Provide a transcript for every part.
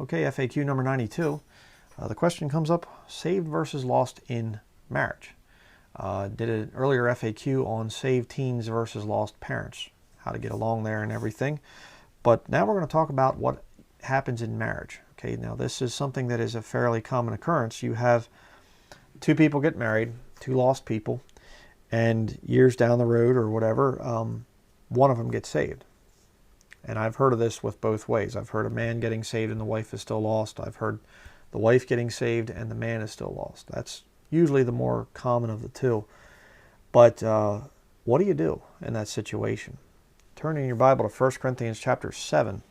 Okay, FAQ number 92. The question comes up, saved versus lost in marriage. Did an earlier FAQ on saved teens versus lost parents, how to get along there and everything. But now we're going to talk about what happens in marriage. Okay, now this is something that is a fairly common occurrence. You have two people get married, two lost people, and years down the road or whatever, one of them gets saved. And I've heard of this with both ways. I've heard a man getting saved and the wife is still lost. I've heard the wife getting saved and the man is still lost. That's usually the more common of the two. But what do you do in that situation? Turn in your Bible to 1 Corinthians chapter 7.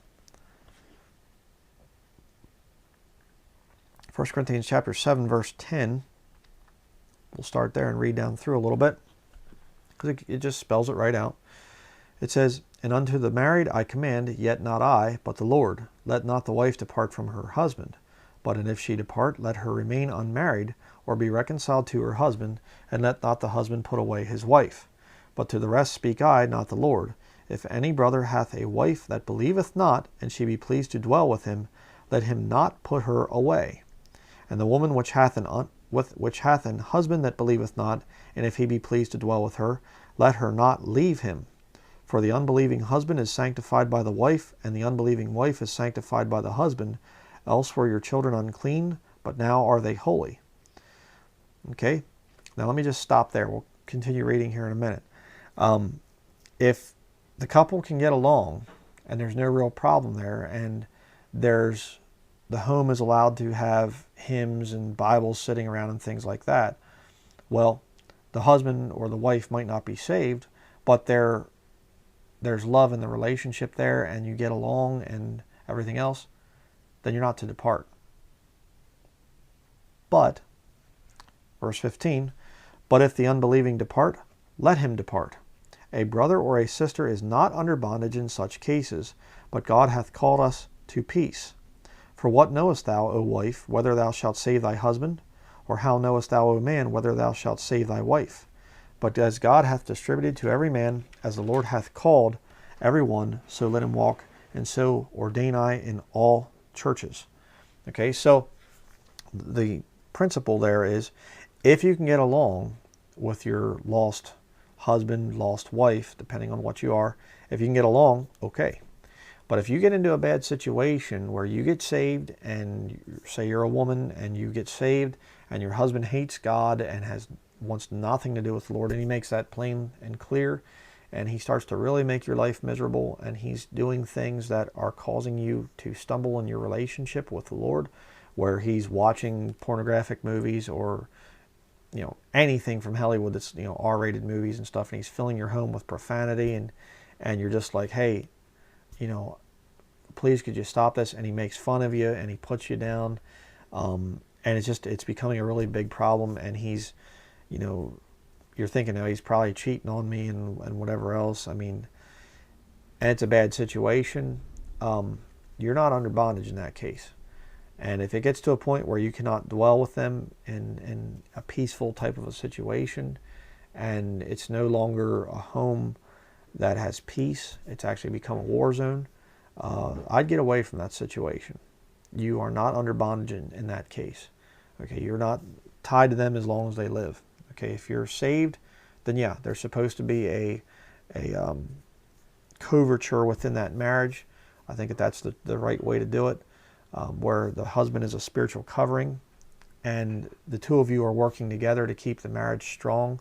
1 Corinthians chapter 7, verse 10. We'll start there and read down through a little bit, because it just spells it right out. It says, "And unto the married I command, yet not I, but the Lord, let not the wife depart from her husband. But and if she depart, let her remain unmarried, or be reconciled to her husband, and let not the husband put away his wife. But to the rest speak I, not the Lord. If any brother hath a wife that believeth not, and she be pleased to dwell with him, let him not put her away. And the woman which hath an husband that believeth not, and if he be pleased to dwell with her, let her not leave him. For the unbelieving husband is sanctified by the wife, and the unbelieving wife is sanctified by the husband. Else were your children unclean, but now are they holy." Okay, now let me just stop there. We'll continue reading here in a minute. If the couple can get along, and there's no real problem there, and the home is allowed to have hymns and Bibles sitting around and things like that, well, the husband or the wife might not be saved, but there's love in the relationship there, and you get along and everything else, then you're not to depart. But, verse 15, "But if the unbelieving depart, let him depart. A brother or a sister is not under bondage in such cases, but God hath called us to peace. For what knowest thou, O wife, whether thou shalt save thy husband? Or how knowest thou, O man, whether thou shalt save thy wife? But as God hath distributed to every man, as the Lord hath called every one, so let him walk, and so ordain I in all churches." Okay, so the principle there is, if you can get along with your lost husband, lost wife, depending on what you are, if you can get along, okay. But if you get into a bad situation where you get saved, and say you're a woman and you get saved, and your husband hates God and wants nothing to do with the Lord, and he makes that plain and clear, and he starts to really make your life miserable, and he's doing things that are causing you to stumble in your relationship with the Lord, where he's watching pornographic movies or anything from Hollywood that's R-rated movies and stuff, and he's filling your home with profanity, and you're just like, hey, please could you stop this? And he makes fun of you and he puts you down, and it's becoming a really big problem, and he's you're thinking, oh, he's probably cheating on me and whatever else. I mean, and it's a bad situation. You're not under bondage in that case. And if it gets to a point where you cannot dwell with them in a peaceful type of a situation, and it's no longer a home that has peace, it's actually become a war zone, I'd get away from that situation. You are not under bondage in that case. Okay, you're not tied to them as long as they live. Okay, if you're saved, then yeah, there's supposed to be a coverture within that marriage. I think that's the right way to do it, where the husband is a spiritual covering, and the two of you are working together to keep the marriage strong.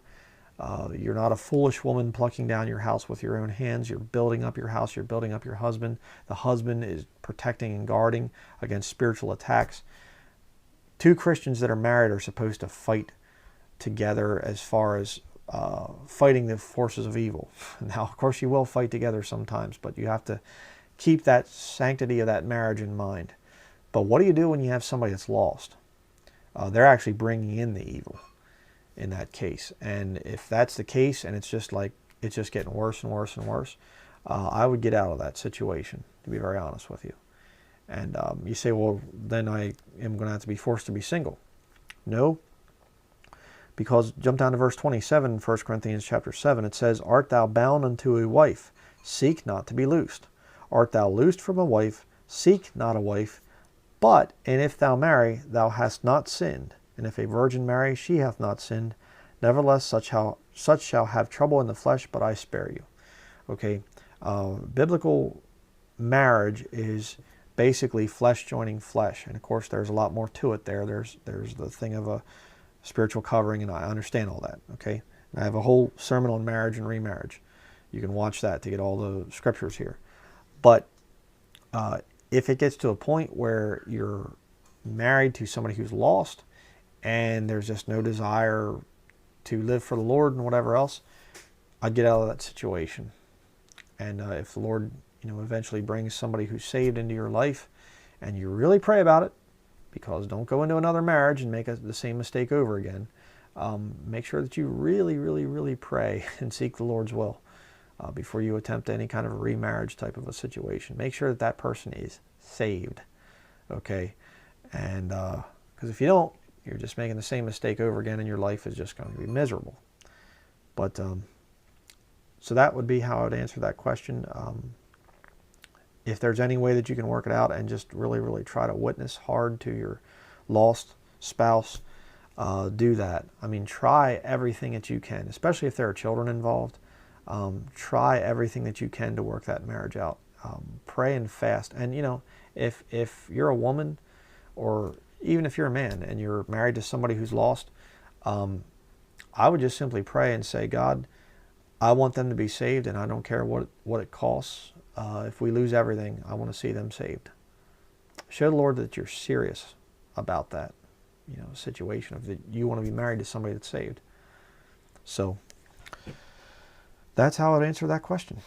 You're not a foolish woman plucking down your house with your own hands. You're building up your house. You're building up your husband. The husband is protecting and guarding against spiritual attacks. Two Christians that are married are supposed to fight together as far as fighting the forces of evil. Now, of course, you will fight together sometimes, but you have to keep that sanctity of that marriage in mind. But what do you do when you have somebody that's lost? They're actually bringing in the evil in that case. And if that's the case, and it's just getting worse and worse and worse, I would get out of that situation, to be very honest with you. And you say, well, then I am going to have to be forced to be single. No, because jump down to verse 27, 1 Corinthians chapter 7, it says, "Art thou bound unto a wife? Seek not to be loosed. Art thou loosed from a wife? Seek not a wife. And if thou marry, thou hast not sinned. And if a virgin marry, she hath not sinned. Nevertheless, such shall have trouble in the flesh, but I spare you. Okay, biblical marriage is basically flesh joining flesh, and of course there's a lot more to it there. There's the thing of a spiritual covering, and I understand all that. Okay, and I have a whole sermon on marriage and remarriage. You can watch that to get all the scriptures here. But if it gets to a point where you're married to somebody who's lost, and there's just no desire to live for the Lord and whatever else, I'd get out of that situation. And if the Lord, eventually brings somebody who's saved into your life, and you really pray about it, because don't go into another marriage and make the same mistake over again. Make sure that you really, really, really pray and seek the Lord's will before you attempt any kind of a remarriage type of a situation. Make sure that person is saved, okay? And because if you don't, you're just making the same mistake over again, and your life is just going to be miserable. But so that would be how I would answer that question. If there's any way that you can work it out and just really, really try to witness hard to your lost spouse, do that. I mean, try everything that you can, especially if there are children involved. Try everything that you can to work that marriage out. Pray and fast. And, if you're a woman, or even if you're a man and you're married to somebody who's lost, I would just simply pray and say, God, I want them to be saved, and I don't care what it costs. If we lose everything, I want to see them saved. Show the Lord that you're serious about that, situation of that you want to be married to somebody that's saved. So that's how I'd answer that question.